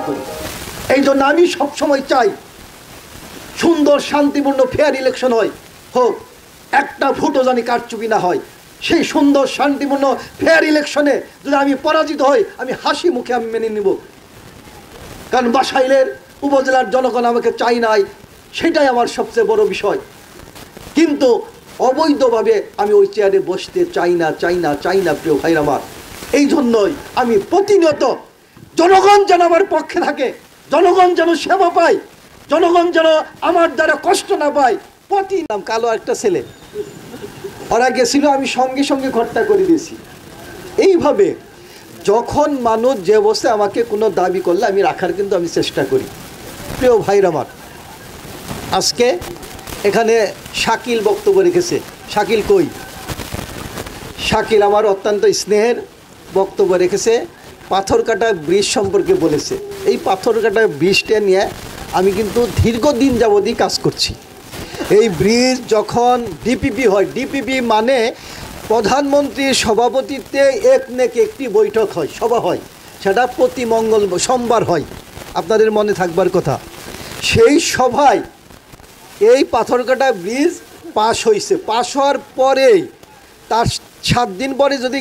করি। এই জন্য আমি সবসময় চাই সুন্দর শান্তিপূর্ণ ফেয়ার ইলেকশন হোক, একটা ভোটও জানি কারচুপি না হয়। সেই সুন্দর শান্তিপূর্ণ ফেয়ার ইলেকশনে যদি আমি পরাজিত হই, আমি হাসি মুখে আমি মেনে নিব, কারণ বাসাইলের উপজেলার জনগণ আমাকে চাই নাই, সেটাই আমার সবচেয়ে বড় বিষয়। কিন্তু অবৈধভাবে আমি ওই চেয়ারে বসতে চাই না প্রিয় ভাইরা আমার। এই জন্যই আমি প্রতিনিয়ত জনগণ যেন আমার পক্ষে থাকে, জনগণ যেন সেবা পায়, জনগণ যেন আমার দ্বারা কষ্ট না পায়। নাম কালো একটা ছেলে, ওরা গেছিল, আমি সঙ্গে সঙ্গে ঘরটা করে দিয়েছি। এইভাবে যখন মানুষ যে অবস্থায় আমাকে কোনো দাবি করলে আমি রাখার কিন্তু আমি চেষ্টা করি। প্রিয় ভাইরা আমার, আজকে এখানে শাকিল বক্তব্য রেখেছে। শাকিল কই? শাকিল আমার অত্যন্ত স্নেহের বক্তব্য রেখেছে, পাথরকাটা ব্রিজ সম্পর্কে বলেছে। এই পাথরকাটা ব্রিজটা নিয়ে আমি কিন্তু দীর্ঘদিন যাবতই কাজ করছি। এই ব্রিজ যখন ডিপিপি হয়, ডিপিপি মানে প্রধানমন্ত্রীর সভাপতিত্বে একটি বৈঠক হয়, সভা হয়, সেটা প্রতি সোমবার হয়, আপনাদের মনে থাকবার কথা। সেই সভায় এই পাথরকাটা ব্রিজ পাশ হয়েছে। পাশ হওয়ার পরেই তার 7 দিন পরে যদি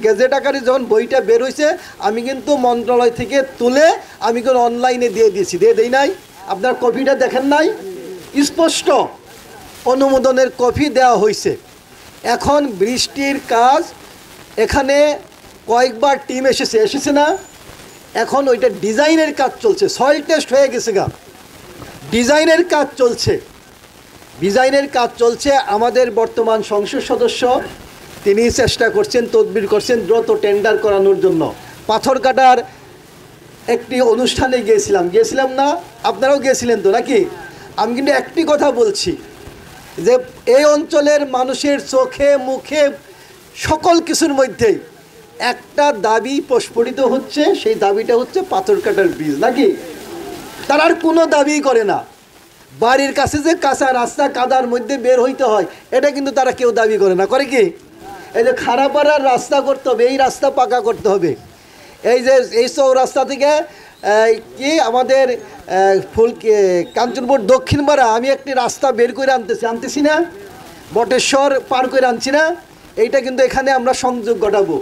গেজেট আকারে যখন বইটা বের হয়েছে, আমি কিন্তু মন্ত্রণালয় থেকে তুলে আমি কিন্তু অনলাইনে দিয়ে দিয়েছি। দেই নাই? আপনার কপিটা দেখেন নাই? স্পষ্ট অনুমোদনের কপি দেওয়া হয়েছে। এখন বৃষ্টির কাজ, এখানে কয়েকবার টিম এসেছে না? এখন ওইটা ডিজাইনের কাজ চলছে, সয়েল টেস্ট হয়ে গেছে গা, ডিজাইনের কাজ চলছে। আমাদের বর্তমান সংসদ সদস্য তিনি চেষ্টা করছেন, তদবির করছেন দ্রুত টেন্ডার করানোর জন্য। পাথর কাটার একটি অনুষ্ঠানে গিয়েছিলাম না? আপনারাও গিয়েছিলেন তো নাকি? আমি কিন্তু একটি কথা বলছি যে এই অঞ্চলের মানুষের চোখে মুখে সকল কিছুর মধ্যেই একটা দাবি প্রস্ফুটিত হচ্ছে, সেই দাবিটা হচ্ছে পাথর কাটার ব্রিজ, নাকি? তারা আর কোনো দাবি করে না। বাড়ির কাছে যে কাঁচা রাস্তা কাদার মধ্যে বের হইতে হয়, এটা কিন্তু তারা কেউ দাবি করে না। করে কি? এই যে খারাপাড়ার রাস্তা করতে হবে, এই রাস্তা পাকা করতে হবে, এই যে এই চৌরাস্তা থেকে কি আমাদের কাঞ্চনপুর দক্ষিণপাড়া আমি একটি রাস্তা বের করে আনতেছি না, বটেশ্বর পার করে আনছি না, এইটা কিন্তু এখানে আমরা সংযোগ ঘটাবো।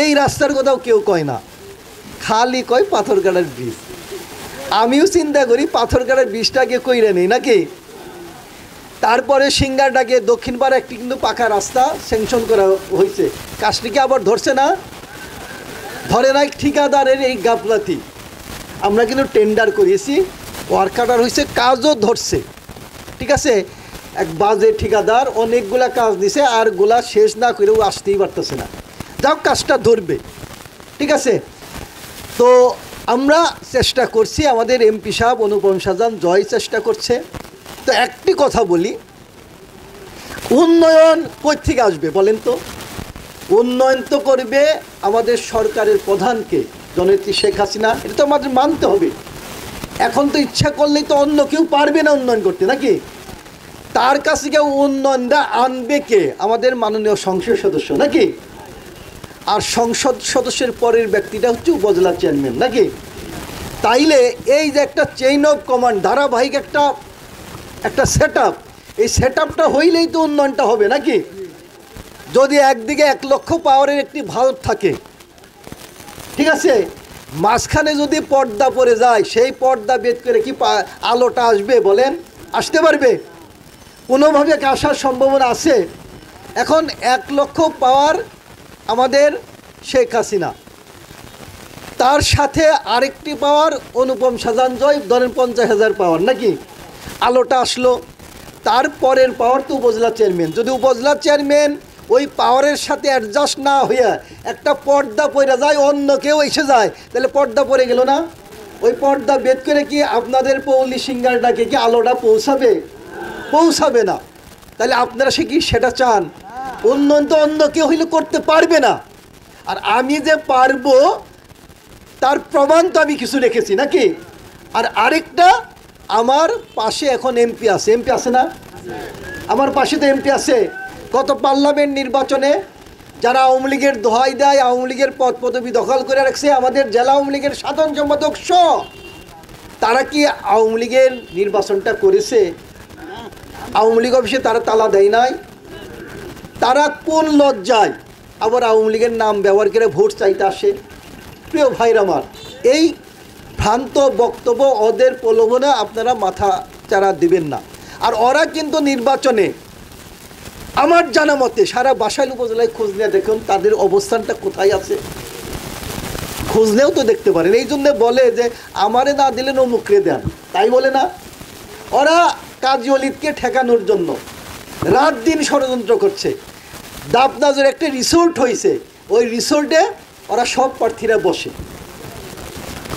এই রাস্তার কথাও কেউ কয় না, খালি কয় পাথরকাটার ব্রিজ। আমিও চিন্তা করি পাথরকাটার ব্রিজটাকে কইরে নেই নাকি। তারপরে সিঙ্গারটাকে দক্ষিণপাড়া একটি কিন্তু পাকা রাস্তা স্যাংশন করা হয়েছে, কাজটিকে আবার ধরছে না, ধরে নাই ঠিকাদারের এই গাফলাতি। আমরা কিন্তু টেন্ডার করিয়েছি, ওয়ার্কার হয়েছে, কাজও ধরছে, ঠিক আছে। এক বাজে ঠিকাদার অনেকগুলা কাজ দিছে, আর গোলা শেষ না করেও আসতেই পারতেছে না। যাও, কাজটা ধরবে, ঠিক আছে। তো আমরা চেষ্টা করছি, আমাদের এমপি সাহেব অনুপম শাহজাহান জয় চেষ্টা করছে। তো একটি কথা বলি, উন্নয়ন কই থেকে আসবে বলেন তো? উন্নয়ন তো করবে আমাদের সরকারের প্রধানকে, জননেত্রী শেখ হাসিনা, এটা তো আমাদের মানতে হবে। এখন তো ইচ্ছা করলেই তো অন্য কেউ পারবে না উন্নয়ন করতে, নাকি? তার কাছে কেউ উন্নয়নটা আনবে কে? আমাদের মাননীয় সংসদ সদস্য, নাকি? আর সংসদ সদস্যের পরের ব্যক্তিটা হচ্ছে উপজেলা চেয়ারম্যান, নাকি? তাইলে এই যে একটা চেইন অফ কমান্ড, ধারাবাহিক একটা সেট আপ, এই সেট আপটা হইলেই তো উন্নয়নটা হবে, নাকি? যদি একদিকে 1 লক্ষ পাওয়ারের একটি ভাল্ব থাকে, ঠিক আছে, মাঝখানে যদি পর্দা পড়ে যায়, সেই পর্দা বেদ করে কি আলোটা আসবে বলেন? আসতে পারবে? কোনোভাবে আসার সম্ভাবনা আছে? এখন 1 লক্ষ পাওয়ার আমাদের শেখ হাসিনা, তার সাথে আরেকটি পাওয়ার অনুপম শাহজাহান জয়, ধরেন 50,000 পাওয়ার, নাকি? আলোটা আসলো, তারপরের পাওয়ার তো উপজেলা চেয়ারম্যান। যদি উপজেলা চেয়ারম্যান ওই পাওয়ারের সাথে অ্যাডজাস্ট না হইয়া একটা পর্দা পড়ে যায়, অন্য কেউ এসে যায়, তাহলে পর্দা পড়ে গেল না? ওই পর্দা বেদ করে কি আপনাদের পৌলি সিঙ্গারটাকে কি আলোটা পৌঁছাবে না? তাহলে আপনারা সেটা চান? উন্নয়ন তো অন্য কেউ হইলে করতে পারবে না, আর আমি যে পারবো তার প্রমাণ তো আমি কিছু রেখেছি, নাকি? আর আরেকটা, আমার পাশে এখন এমপি আছে না? আমার পাশে তো এমপি আছে। গত পার্লামেন্ট নির্বাচনে যারা আওয়ামী লীগের দোহাই দেয়, আওয়ামী লীগের পদ পদবি দখল করে রাখছে, আমাদের জেলা আওয়ামী লীগের সাধারণ সম্পাদক সহ তারা কি আওয়ামী লীগের নির্বাচনটা করেছে? আওয়ামী লীগ অফিসে তারা তালা দেয় নাই? তারা কোন লজ্জায় আবার আওয়ামী লীগের নাম ব্যবহার করে ভোট চাইতে আসে? প্রিয় ভাইরা আমার, এই ভ্রান্ত বক্তব্য ওদের প্রলোভনে আপনারা মাথা চারা দিবেন না। আর ওরা কিন্তু নির্বাচনে আমার জানা মতে সারা বাসাইল উপজেলায় খোঁজ নিয়ে দেখুন তাদের অবস্থানটা কোথায় আছে, খোঁজ নিয়েও তো দেখতে পারেন। এই জন্য বলে যে আমারে না দিলেন অমুকরে দেন, তাই বলে না? ওরা কাজী অলিদকে ঠেকানোর জন্য রাত দিন ষড়যন্ত্র করছে। দাবনাজের একটা রিসোর্ট হয়েছে, ওই রিসোর্টে ওরা সব প্রার্থীরা বসে,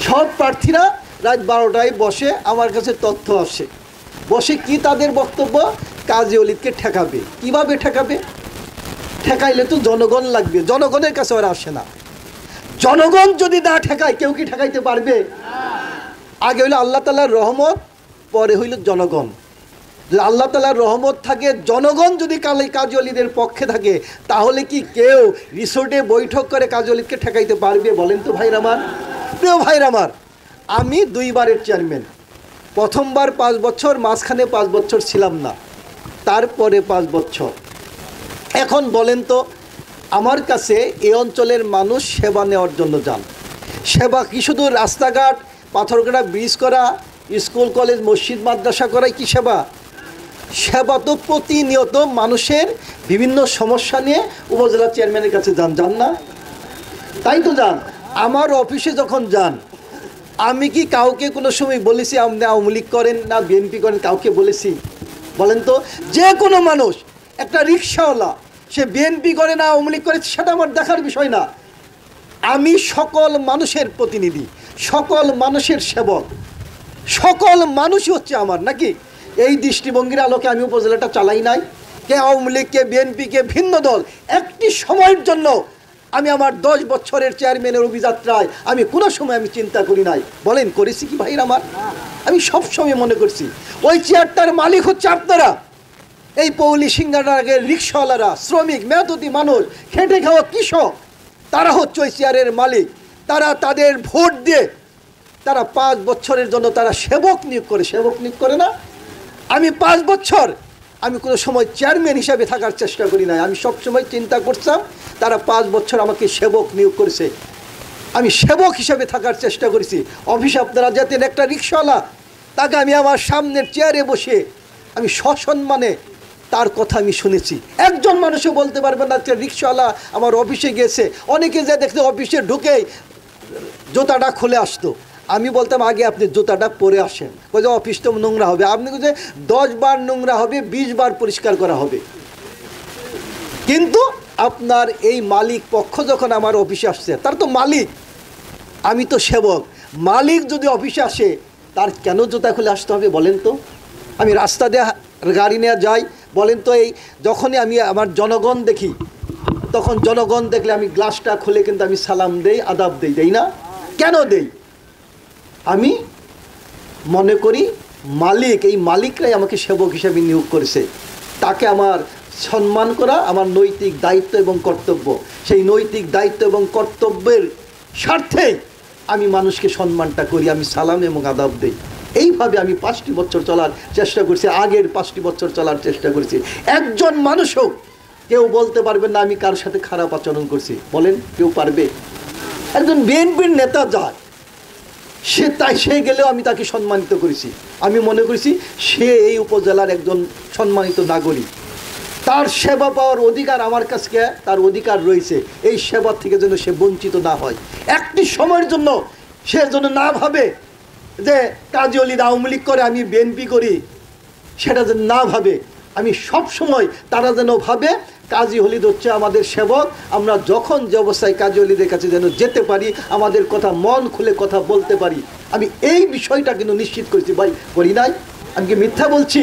সব প্রার্থীরা রাত 12টায় বসে। আমার কাছে তথ্য আসে, বসে কি তাদের বক্তব্য, কাজী অলিদকে ঠেকাবে। কিভাবে ঠেকাবে? ঠেকাইলে তো জনগণ লাগবে, জনগণের কাছে ওরা আসে না। জনগণ যদি না ঠেকায় কেউ কি ঠেকাইতে পারবে? আগে হইল আল্লাহ তাআলার রহমত, পরে হইল জনগণ। যদি আল্লাহ তাআলার রহমত থাকে, জনগণ যদি কাজী অলিদের পক্ষে থাকে, তাহলে কি কেউ রিসোর্টে বৈঠক করে কাজী অলিদকে ঠেকাইতে পারবে? বলেন তো ভাইরা আমার। প্রিয় ভাইরা আমার, আমি 2 বারের চেয়ারম্যান। প্রথমবার 5 বছর, মাঝখানে 5 বছর ছিলাম না, তারপরে 5 বছর। এখন বলেন তো, আমার কাছে এই অঞ্চলের মানুষ সেবা নেওয়ার জন্য যান। সেবা কি শুধু রাস্তাঘাট, পাথরঘাটা ব্রিজ করা, স্কুল কলেজ মসজিদ মাদ্রাসা করাই কি সেবা? সেবা তো প্রতিনিয়ত মানুষের বিভিন্ন সমস্যা নিয়ে উপজেলা চেয়ারম্যানের কাছে যান, যান না? তাই তো যান। আমার অফিসে যখন যান, আমি কি কাউকে কোনো সময় বলেছি আপনি আওয়ামী লীগ করেন না বিএনপি করেন? কাউকে বলেছি? বলেন তো। যে কোনো মানুষ, একটা রিক্সাওয়ালা, সে বিএনপি করে না আওয়ামী লীগ করে, সেটা আমার দেখার বিষয় না। আমি সকল মানুষের প্রতিনিধি, সকল মানুষের সেবক, সকল মানুষই হচ্ছে আমার, নাকি? এই দৃষ্টিভঙ্গির আলোকে আমি উপজেলাটা চালাই নাই। কে আওয়ামী লীগ, কে বিএনপি, কে ভিন্ন দল, একটি সময়ের জন্য আমি আমার 10 বছরের চেয়ারম্যানের অভিযাত্রায় আমি কোনো সময় আমি চিন্তা করি নাই। বলেন করেছি কি ভাইরা আমার? আমি সবসময় মনে করছি ওই চেয়ারটার মালিক হচ্ছে আপনারা, এই পৌলি সিংহাটার রিক্সাওয়ালারা, শ্রমিক, মেহনতি মানুষ, খেটে খাওয়া কৃষক, তারা হচ্ছে ওই চেয়ারের মালিক। তারা তাদের ভোট দিয়ে তারা 5 বছরের জন্য তারা সেবক নিয়োগ করে। সেবক নিয়োগ করে না? আমি 5 বছর আমি কোনো সময় চেয়ারম্যান হিসাবে থাকার চেষ্টা করি নাই। আমি সবসময় চিন্তা করতাম তারা 5 বছর আমাকে সেবক নিয়োগ করেছে, আমি সেবক হিসাবে থাকার চেষ্টা করেছি। অফিসে আপনারা যেতেন, একটা রিক্সাওয়ালা, তাকে আমি আমার সামনের চেয়ারে বসে আমি সসম্মানে তার কথা আমি শুনেছি। একজন মানুষও বলতে পারবেন না যে রিক্সাওয়ালা আমার অফিসে গেছে। অনেকে যে দেখতে অফিসে ঢুকেই জুতাটা খুলে আসতো, আমি বলতাম আগে আপনি জুতাটা পরে আসেন, ওই যে অফিস তো নোংরা হবে। আপনি যে 10 বার নোংরা হবে, 20 বার পরিষ্কার করা হবে। কিন্তু আপনার এই মালিক পক্ষ যখন আমার অফিসে আসছে, তার তো মালিক, আমি তো সেবক। মালিক যদি অফিসে আসে, তার কেন জুতা খুলে আসতে হবে বলেন তো? আমি রাস্তা দিয়ে গাড়ি নিয়ে যাই, বলেন তো, এই যখনই আমি আমার জনগণ দেখি, তখন জনগণ দেখলে আমি গ্লাসটা খুলে কিন্তু আমি সালাম দেই, আদাব দেই, দেই না? কেন দেই? আমি মনে করি মালিক, এই মালিকরাই আমাকে সেবক হিসেবে নিয়োগ করেছে। তাকে আমার সম্মান করা আমার নৈতিক দায়িত্ব এবং কর্তব্য। সেই নৈতিক দায়িত্ব এবং কর্তব্যের স্বার্থে আমি মানুষকে সম্মানটা করি, আমি সালাম এবং আদাব দেই। এইভাবে আমি 5টি বছর চলার চেষ্টা করছি, আগের 5টি বছর চলার চেষ্টা করেছি। একজন মানুষও কেউ বলতে পারবেন না আমি কারোর সাথে খারাপ আচরণ করছি? বলেন, কেউ পারবে? একজন বিএনপির নেতা যায়, সে গেলেও আমি তাকে সম্মানিত করেছি। আমি মনে করেছি সে এই উপজেলার একজন সম্মানিত নাগরিক, তার সেবা পাওয়ার অধিকার আমার কাছে, তার অধিকার রয়েছে। এই সেবা থেকে যেন সে বঞ্চিত না হয়। একটি সময়ের জন্য সে যেন না ভাবে যে কাজী অলিদ আওয়ামী লীগ করে, আমি বিএনপি করি, সেটা যেন না ভাবে। আমি সব সময় তারা যেন ভাবে কাজী অলিদ হচ্ছে আমাদের সেবক। আমরা যখন যে অবস্থায় কাজী অলিদের কাছে যেন যেতে পারি, আমাদের কথা মন খুলে কথা বলতে পারি। আমি এই বিষয়টা কিন্তু নিশ্চিত করেছি ভাই, করি নাই? আমি কি মিথ্যা বলছি?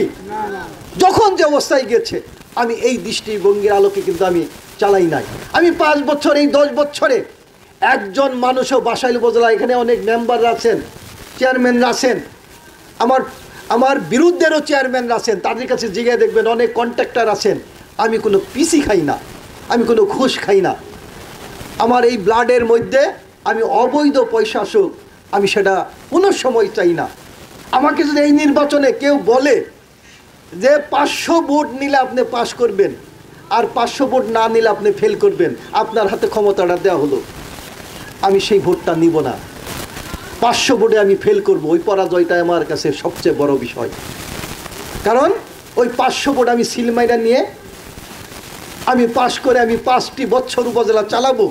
যখন যে অবস্থায় গেছে আমি এই দৃষ্টিভঙ্গির আলোকে কিন্তু আমি চালাই নাই। আমি 5 বছর, এই 10 বছরে একজন মানুষও বাসাইল উপজেলা, এখানে অনেক মেম্বাররা আছেন, চেয়ারম্যানরা আছেন, আমার বিরুদ্ধেরও চেয়ারম্যানরা আছেন, তাদের কাছে জিজ্ঞাসা দেখবেন, অনেক কন্ট্রাক্টর আছেন। আমি কোনো পিসি খাই না, আমি কোনো ঘুষ খাই না। আমার এই ব্লাডের মধ্যে আমি অবৈধ পয়সা আসুক আমি সেটা কোনো সময় চাই না। আমাকে যদি এই নির্বাচনে কেউ বলে যে 500 ভোট নিলে আপনি পাশ করবেন আর 500 ভোট না নিলে আপনি ফেল করবেন, আপনার হাতে ক্ষমতাটা দেওয়া হলো, আমি সেই ভোটটা নিব না। 500 ভোটে আমি ফেল করব, ওই পরাজয়টা আমার কাছে সবচেয়ে বড় বিষয়। কারণ ওই 500 ভোট আমি সিলমাইরা নিয়ে আমি পাশ করে আমি 5টি বছর উপজেলা চালাবো,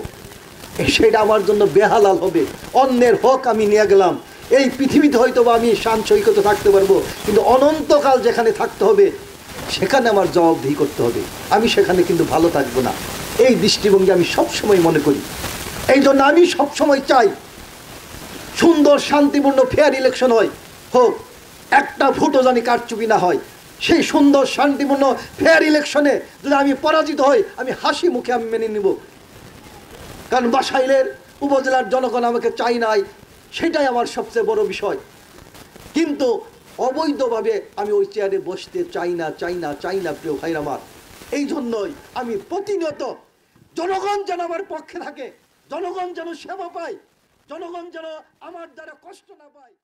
সেটা আমার জন্য বেহালাল হবে। অন্যের হক আমি নিয়ে গেলাম। এই পৃথিবীতে হয়তো বা আমি শান সৈকতে থাকতে পারবো, কিন্তু অনন্তকাল যেখানে থাকতে হবে সেখানে আমার জবাবদিহি করতে হবে। আমি সেখানে কিন্তু ভালো থাকবো না। এই দৃষ্টিভঙ্গি আমি সবসময় মনে করি। এই জন্য আমি সবসময় চাই সুন্দর শান্তিপূর্ণ ফেয়ার ইলেকশন হোক, একটা ভোটও জানি কারচুপি না হয়। সেই সুন্দর শান্তিপূর্ণ ফেয়ার ইলেকশনে যদি আমি পরাজিত হই, আমি হাসি মুখে আমি মেনে নিব। কারণ বাসাইলের উপজেলার জনগণ আমাকে চাই নাই, সেটাই আমার সবচেয়ে বড় বিষয়। কিন্তু অবৈধভাবে আমি ওই চেয়ারে বসতে চাই না প্রিয় ভাইরা আমার। এই জন্যই আমি প্রতিনিয়ত জনগণ যেন আমার পক্ষে থাকে, জনগণ যেন সেবা পায়, জনগণ যেন আমার দ্বারা কষ্ট না পায়।